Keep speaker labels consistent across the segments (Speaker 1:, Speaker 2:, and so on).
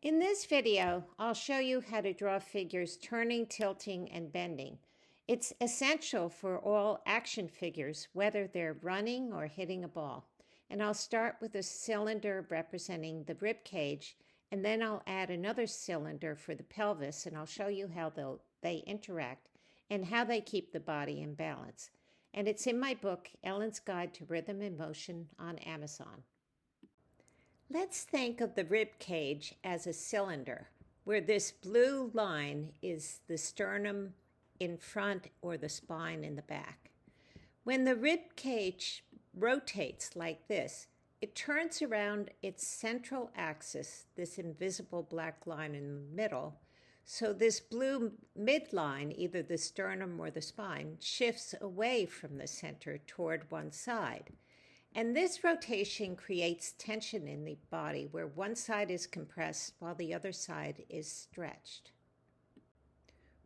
Speaker 1: In this video, I'll show you how to draw figures turning, tilting, and bending. It's essential for all action figures, whether they're running or hitting a ball. And I'll start with a cylinder representing the rib cage, and then I'll add another cylinder for the pelvis, and I'll show you how they interact and how they keep the body in balance. And it's in my book, Ellen's Guide to Rhythm and Motion, on Amazon. Let's think of the rib cage as a cylinder, where this blue line is the sternum in front or the spine in the back. When the rib cage rotates like this, it turns around its central axis, this invisible black line in the middle, so this blue midline, either the sternum or the spine, shifts away from the center toward one side. And this rotation creates tension in the body where one side is compressed while the other side is stretched.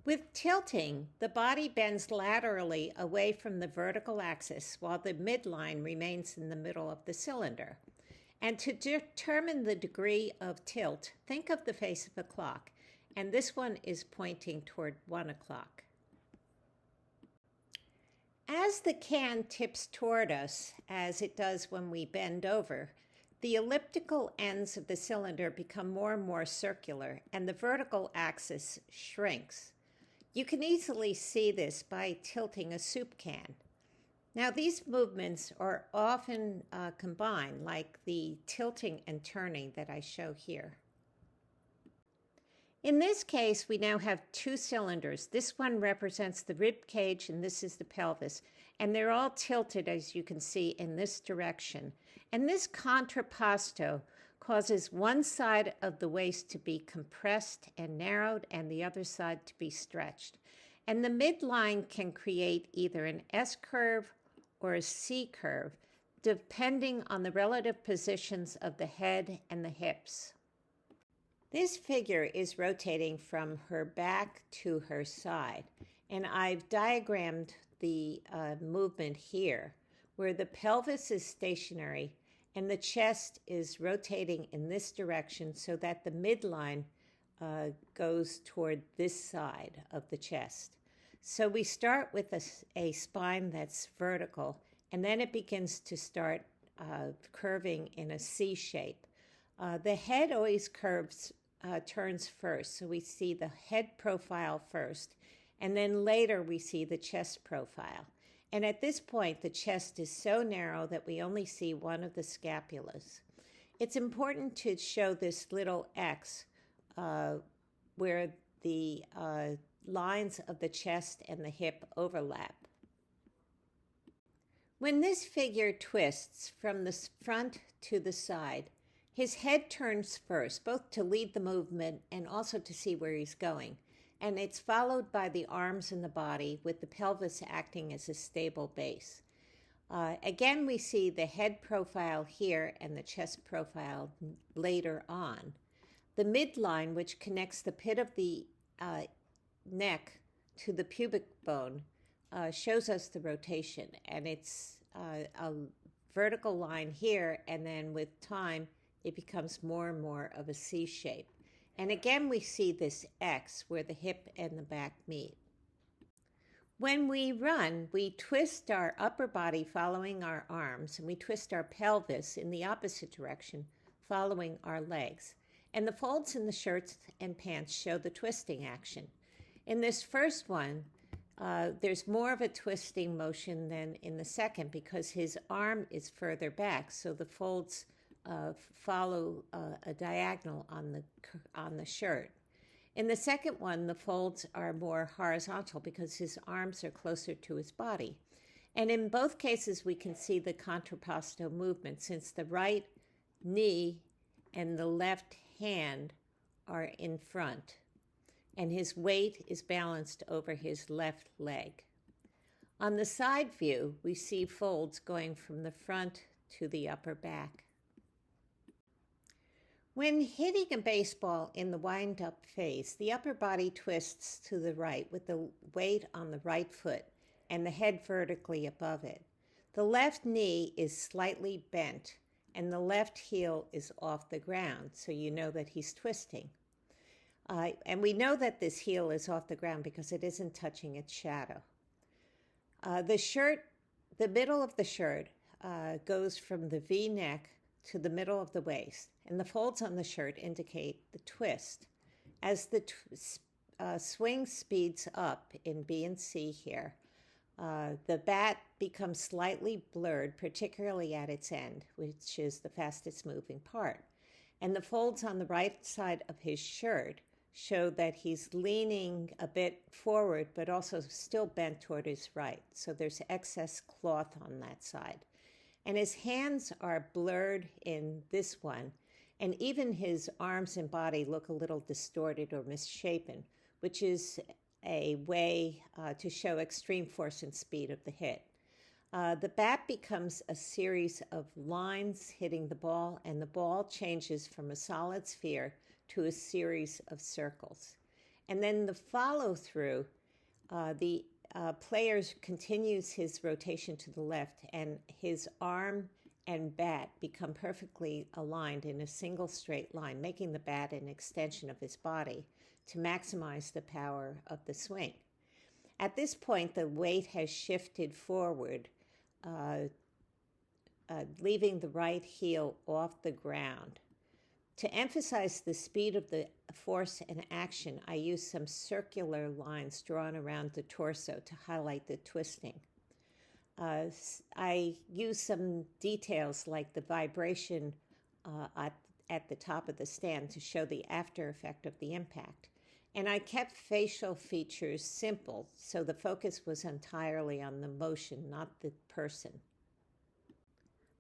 Speaker 1: With tilting, the body bends laterally away from the vertical axis while the midline remains in the middle of the cylinder. And to determine the degree of tilt, think of the face of a clock, and this one is pointing toward 1 o'clock. As the can tips toward us, as it does when we bend over, the elliptical ends of the cylinder become more and more circular, and the vertical axis shrinks. You can easily see this by tilting a soup can. Now, these movements are often combined, like the tilting and turning that I show here. In this case, we now have two cylinders. This one represents the rib cage, and this is the pelvis. And they're all tilted, as you can see, in this direction. And this contrapposto causes one side of the waist to be compressed and narrowed, and the other side to be stretched. And the midline can create either an S curve or a C curve, depending on the relative positions of the head and the hips. This figure is rotating from her back to her side, and I've diagrammed the movement here, where the pelvis is stationary and the chest is rotating in this direction so that the midline goes toward this side of the chest. So we start with a spine that's vertical, and then it begins to start curving in a C shape. The head always turns first, so we see the head profile first, and then later we see the chest profile. And at this point, the chest is so narrow that we only see one of the scapulas. It's important to show this little X where the lines of the chest and the hip overlap. When this figure twists from the front to the side, his head turns first, both to lead the movement and also to see where he's going. And it's followed by the arms and the body, with the pelvis acting as a stable base. Again, we see the head profile here and the chest profile later on. The midline, which connects the pit of the neck to the pubic bone, shows us the rotation. And it's a vertical line here, and then with time, it becomes more and more of a C shape. And again, we see this X where the hip and the back meet. When we run, we twist our upper body following our arms, and we twist our pelvis in the opposite direction following our legs. And the folds in the shirts and pants show the twisting action. In this first one, there's more of a twisting motion than in the second because his arm is further back, so the folds follow a diagonal on the shirt. In the second one, the folds are more horizontal because his arms are closer to his body. And in both cases, we can see the contrapposto movement, since the right knee and the left hand are in front, and his weight is balanced over his left leg. On the side view, we see folds going from the front to the upper back. When hitting a baseball in the wind-up phase, the upper body twists to the right with the weight on the right foot and the head vertically above it. The left knee is slightly bent, and the left heel is off the ground, so you know that he's twisting. And we know that this heel is off the ground because it isn't touching its shadow. The middle of the shirt goes from the V-neck to the middle of the waist, and the folds on the shirt indicate the twist. As the swing speeds up in B and C here, the bat becomes slightly blurred, particularly at its end, which is the fastest moving part. And the folds on the right side of his shirt show that he's leaning a bit forward, but also still bent toward his right. So there's excess cloth on that side. And his hands are blurred in this one, and even his arms and body look a little distorted or misshapen, which is a way to show extreme force and speed of the hit. The bat becomes a series of lines hitting the ball, and the ball changes from a solid sphere to a series of circles. And then the follow-through, the player continues his rotation to the left, and his arm and bat become perfectly aligned in a single straight line, making the bat an extension of his body to maximize the power of the swing. At this point, the weight has shifted forward, leaving the right heel off the ground. To emphasize the speed of the force and action, I use some circular lines drawn around the torso to highlight the twisting. I use some details like the vibration at the top of the stand to show the after effect of the impact. And I kept facial features simple, so the focus was entirely on the motion, not the person.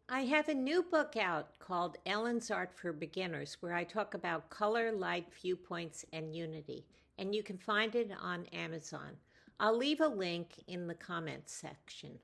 Speaker 1: I have a new book out called Ellen's Art for Beginners, where I talk about color, light, viewpoints, and unity, and you can find it on Amazon. I'll leave a link in the comments section.